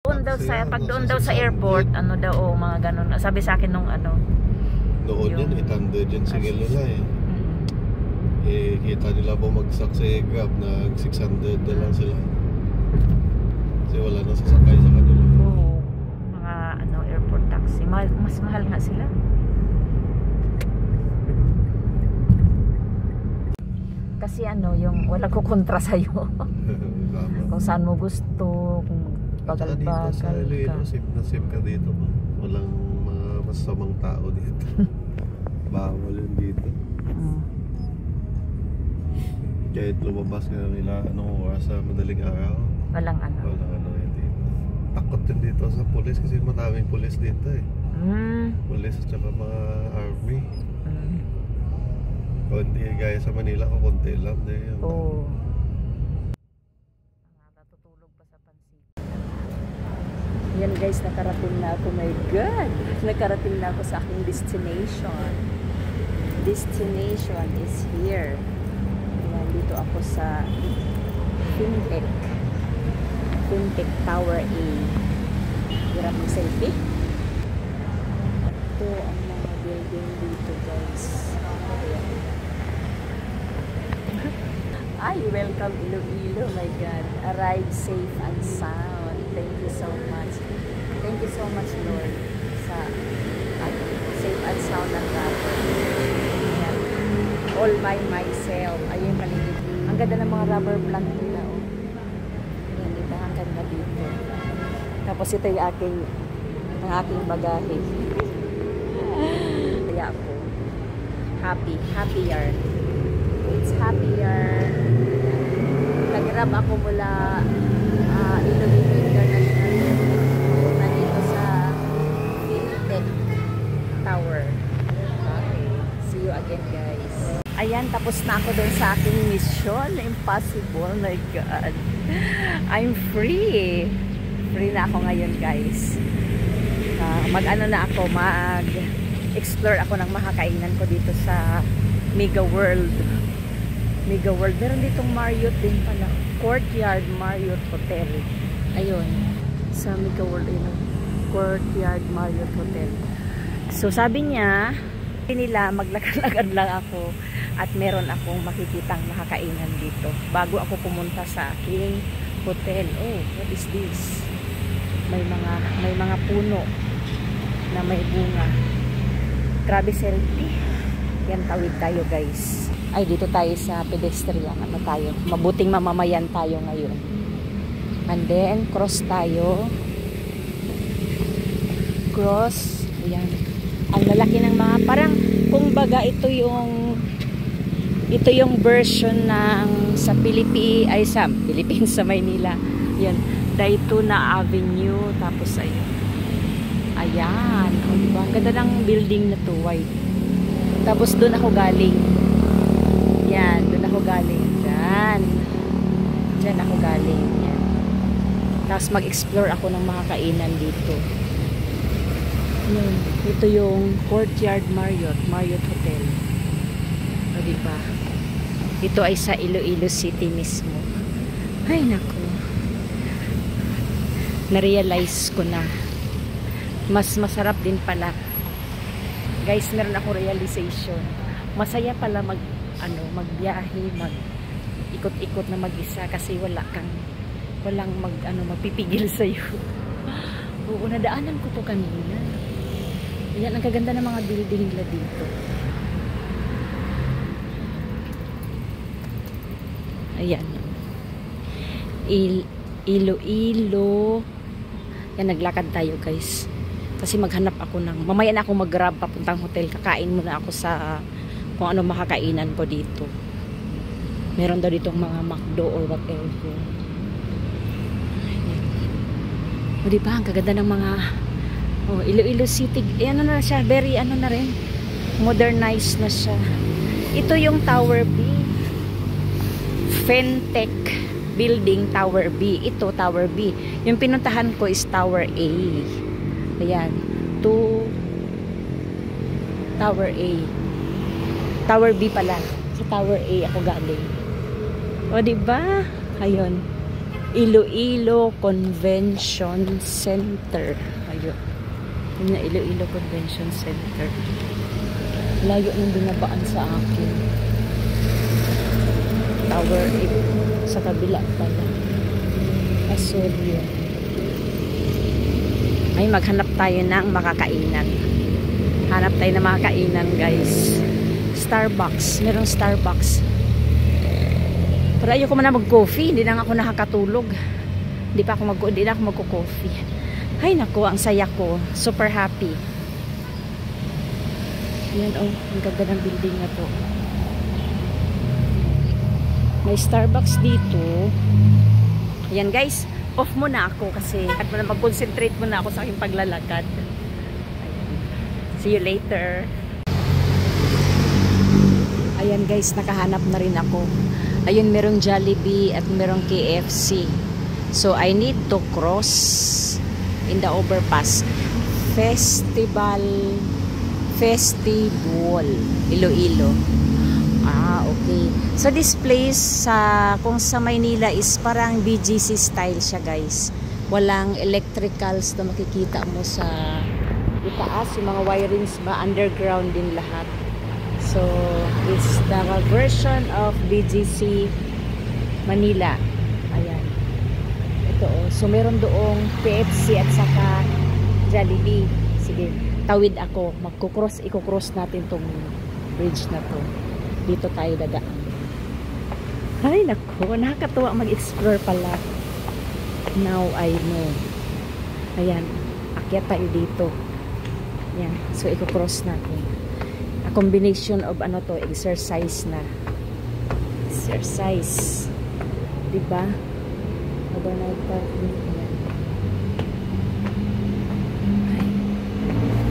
Pag doon daw sa airport, ano daw, mga ganun. Sabi sa akin nung ano. Noon yan, 800 yan single nila eh. Kita nila bumagsak sa Grab, nag 600 na lang sila. Kasi wala na sasakay sa kanila. Oo, mga ano, airport taxi. Mas mahal nga sila. Kasi ano, yung wala ko kontra sa'yo. Kung saan mo gusto, kung bagal-bagal ka. Safe na safe ka dito. Walang mga masamang tao dito. Bawal yun dito. Kahit lumabas ka nila anong oras sa madaling araw. Walang ano. Walang ano yun dito. Takot din dito sa pulis kasi maraming pulis dito eh. Pulis at saka mga army. Kundi gaya sa Manila ko, konti lang din. Oo. Natutulog pa sa pansit. Yan guys, nakarating na ako. My God! Nakarating na ako sa aking destination. Destination is here. Ayan, dito ako sa Fintech Tower A. Hirap ng selfie. Ito ang mga building dito guys. Ay, welcome Iloilo, my God. Arrive safe and sound. Thank you so much. Thank you so much, Lord, sa safe and sound na travel. All by myself. Ayun, paligid. Ang ganda ng mga rubber plant nila, oh. Ayan, diba? Ang ganda dito. Tapos ito yung aking bagahe. Kaya ako happier. It's happier. Nag-grab ako mula Iloilo International na dito sa Fintech Tower. Okay. See you again, guys. Ayan, tapos na ako doon sa aking mission. Impossible. My God. I'm free. Free na ako ngayon, guys. Mag-ano na ako, mag-explore ako ng makakainan ko dito sa Mega World. Meron ditong Marriott din pala. Courtyard Marriott Hotel. Ayun. Sa Mega World, Courtyard Marriott Hotel. So, sabi niya, maglakad-lakad lang ako at meron akong makikitang makakainan dito bago ako pumunta sa aking hotel. Oh, what is this? May mga puno na may bunga. Grabe selfie. Yan, tawid tayo guys. Ay, dito tayo sa pedestrian. Ano tayo? Mabuting mamamayan tayo ngayon. And then, cross tayo. Cross. Ayan. Ang lalaki ng mga, parang, kumbaga, ito yung version ng sa Philippines sa Maynila. Yan. Daytona Avenue. Tapos, ayun. Ayan. O, diba? Ang ganda ng building na to, white. Tapos, doon ako galing. Yan, doon ako galing. Diyan ako galing. Yan. Tapos mag-explore ako ng mga kainan dito. Yan. Ito yung Courtyard Marriott Hotel. O, diba? Ito ay sa Iloilo City mismo. Ay, naku. Na-realize ko na. Mas masarap din pala. Guys, meron ako realization. Masaya pala magbiyahe, ikot-ikot na mag-isa kasi walang magpipigil sa iyo. Oo, nadaanan ko to kanina. Ayan, ang kaganda ng mga building nila dito. Ayan. Iloilo. Yan, naglakad tayo guys. Kasi maghanap ako mamaya na ako mag-grab papuntang hotel. Kakain muna ako sa kung ano makakainan ko dito. Meron daw ditong mga McDo or whatever. O diba, ang kaganda ng mga Iloilo City. Ano na siya, very ano na rin, modernized na siya. Ito yung Tower B. Fintech Building Tower B. Ito, Tower B. Yung pinuntahan ko is Tower A. Ayan. Tower A. Tower B pala. Sa Tower A ako galing. O, diba? Ayun. Iloilo Convention Center. Ayun. Yun na, Iloilo Convention Center. Layo ng binabaan sa akin. Tower 8. Sa kabila pala. Asolio. Ay, maghanap tayo ng makakainan. Hanap tayo ng makakainan, guys. Starbucks. Merong Starbucks. Pero ayoko man na mag-coffee. Hindi na ako nakakatulog. Hindi na ako mag-coffee. Ay, naku, ang saya ko. Super happy. Yan, oh. Ang ganda ng building na to. May Starbucks dito. Ayan, guys. Off muna ako kasi at mag-concentrate muna ako sa aking paglalakad. Ayan. See you later. Ayan, guys. Nakahanap na rin ako. Ayun, merong Jollibee at merong KFC. So, I need to cross in the overpass. Festival Iloilo. Ah, okay. So, this place, kung sa Maynila is parang BGC style siya, guys. Walang electricals na makikita mo sa itaas. Yung mga wirings ba, underground din lahat. So, it's the version of BGC Manila. Ayan. Ito, oh. So, meron doong KFC at saka Jollibee. Sige, tawid ako. Iko-cross natin tong bridge na to. Dito tayo dadaan. Ay, naku. Nakakatuwa mag-explore pala. Now I know. Ayan. Akyat tayo dito. Ayan. So, iko-cross natin. A combination of ano to, exercise na. Exercise. Diba? Overnight parking. Ayan. Ay.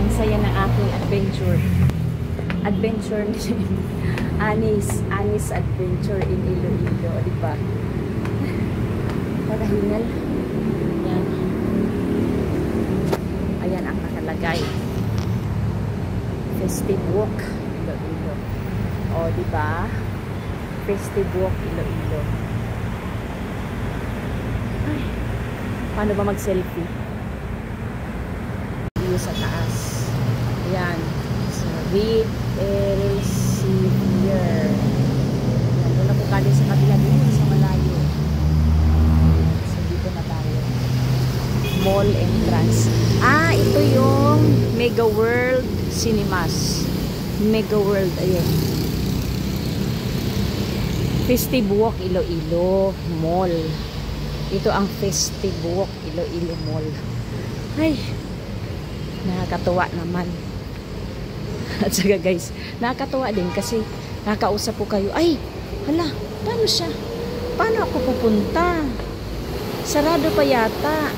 Ang saya ng aking adventure. Adventure ni Anis Adventure in Iloilo. Diba? Pagahingal. Ayan. Ayan ang nakalagay. Festive Walk Iloilo. O, diba? Festive Walk Iloilo. Ay, paano ba mag-selfie? View sa taas. Ayan. So, read Elsevier. Nandun ako kali sa kabila dito sa malayo. So, dito na tayo. Mall entrance. Ah, ito yung Mega World Cinemas. Mega World, ayun. Festive Walk Iloilo Mall. Ito ang Festive Walk Iloilo Mall. Ay, nakakatuwa naman. At saka, guys, nakakatuwa din kasi nakakausap ko kayo. Ay, hala, paano siya? Paano ako pupunta? Sarado pa yata.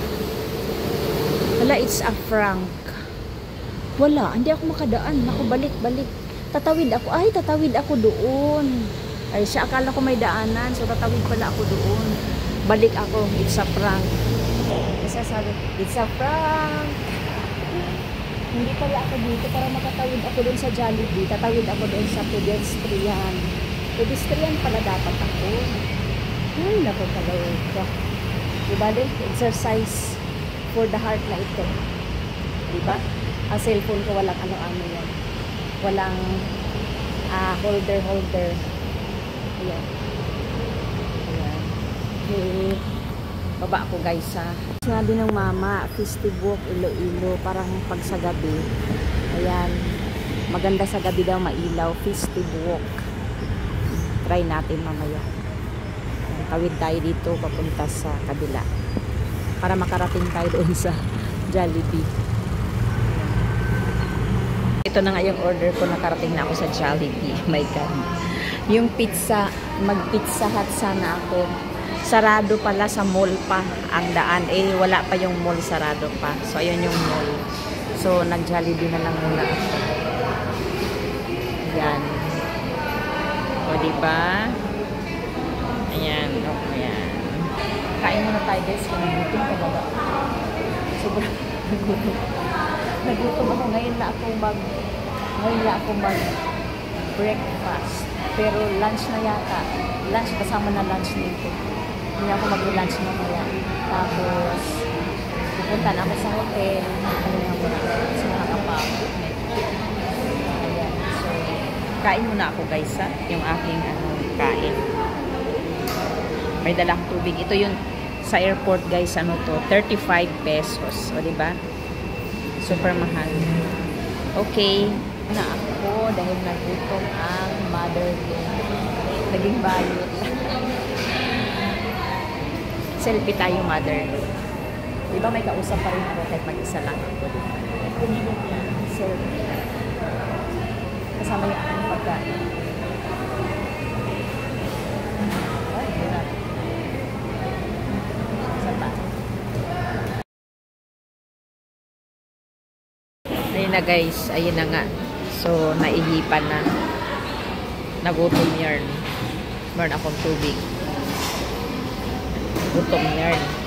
Hala, it's a franc. Wala, hindi ako makadaan. Ako, balik. Tatawid ako. Ay, tatawid ako doon. Ay, siya, akala ko may daanan. So, tatawid pala ako doon. Balik ako. It's a prank. Kasi sabi, it's a prank. Hindi pala ako dito para makatawid ako doon sa Jollibee. Tatawid ako doon sa pedestrian. Pedestrian pala dapat ako. Ay, naku pala ito. Diba din? Exercise for the heart na ito. Diba? Ang cellphone ko walang ano-ano yan. Walang holder. Ayan. Ayan. Okay. Baba ako, guys, ha. Sinabi ng mama, Festive Walk Iloilo, parang pag sa gabi. Ayan. Maganda sa gabi daw, mailaw. Festive Walk. Try natin mamaya. Ayan, tawid tayo dito papunta sa kabila. Para makarating tayo doon sa Jollibee. Ito na nga yung order ko, nakarating na ako sa Jollibee. My God. Yung pizza, mag-pizza hut sana ako. Sarado pala sa mall pa ang daan. Eh, wala pa yung mall, sarado pa. So, ayun yung mall. So, nag-Jollibee na lang muna. Ayan. O, diba? Ayan. O, ayan. Kain muna tayo, guys. Kung nagutom ka ba? Sobrang nagutom. Nagutom ako. Ngayon na ako mag breakfast. Pero lunch na yata. Lunch, kasama na lunch nito. Hindi ako mag-lunch mamaya. Tapos, pupunta na ako sa hotel. Ano nga muna. Kasi nakakapagod. Ayan. So, Kain muna ako guys ha. Yung aking kain. May dalang tubig. Ito yung sa airport guys, ano to, 35 pesos. O diba? Super mahal. Okay. na ako dahil nagutom ang mother ko. Naging bayot. Selfie tayo, mother. Di ba may kausap pa rin ako kahit mag-isa lang ako. Selfie. Kasama yung aking pagkain. Ay, hirap. Isa pa. Ayun na guys, ayun na nga. So, naihipan na. Nagutom yarn. Meron akong tubig. Gutom yarn.